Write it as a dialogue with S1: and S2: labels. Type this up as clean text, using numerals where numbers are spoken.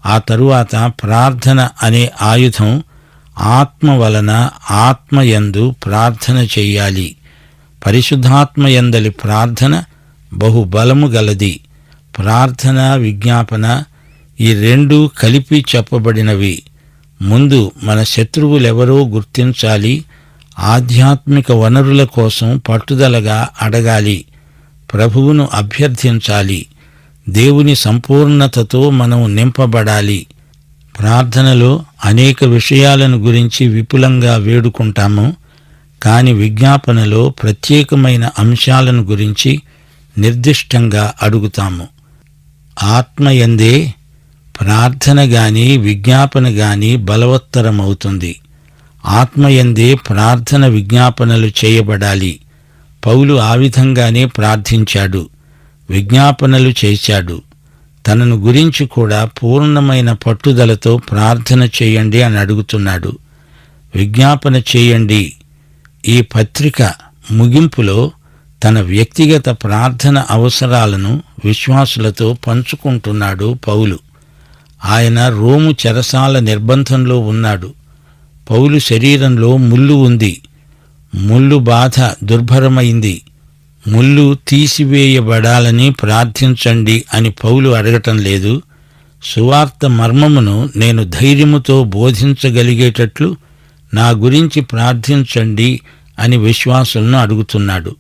S1: ఆ తరువాత ప్రార్థన అనే ఆయుధం ఆత్మ వలన ఆత్మయందు ప్రార్థన చెయ్యాలి. పరిశుద్ధాత్మయందలి ప్రార్థన బహుబలము గలది. ప్రార్థన, విజ్ఞాపన ఈ రెండూ కలిపి చెప్పబడినవి. ముందు మన శత్రువులెవరో గుర్తించాలి. ఆధ్యాత్మిక వనరుల కోసం పట్టుదలగా అడగాలి. ప్రభువును అభ్యర్థించాలి. దేవుని సంపూర్ణతతో మనం నింపబడాలి. ప్రార్థనలో అనేక విషయాలను గురించి విపులంగా వేడుకుంటాము. కాని విజ్ఞాపనలో ప్రత్యేకమైన అంశాలను గురించి నిర్దిష్టంగా అడుగుతాము. ఆత్మయందే ప్రార్థన గాని విజ్ఞాపన గాని బలవత్తరమవుతుంది. ఆత్మయందే ప్రార్థన, విజ్ఞాపనలు చేయబడాలి. పౌలు ఆ విధంగానే ప్రార్థించాడు, విజ్ఞాపనలు చేశాడు. తనను గురించి కూడా పూర్ణమైన పట్టుదలతో ప్రార్థన చేయండి అని అడుగుతున్నాడు. విజ్ఞాపన చేయండి. ఈ పత్రిక ముగింపులో తన వ్యక్తిగత ప్రార్థన అవసరాలను విశ్వాసులతో పంచుకుంటున్నాడు పౌలు. ఆయన రోము చెరసాల నిర్బంధంలో ఉన్నాడు. పౌలు శరీరంలో ముల్లు ఉంది. ముల్లు బాధ దుర్భరమైంది. ముల్లు తీసివేయబడాలని ప్రార్థించండి అని పౌలు అడగటం లేదు. సువార్త మర్మమును నేను ధైర్యముతో బోధించగలిగేటట్లు నా గురించి ప్రార్థించండి అని విశ్వాసులను అడుగుతున్నాడు.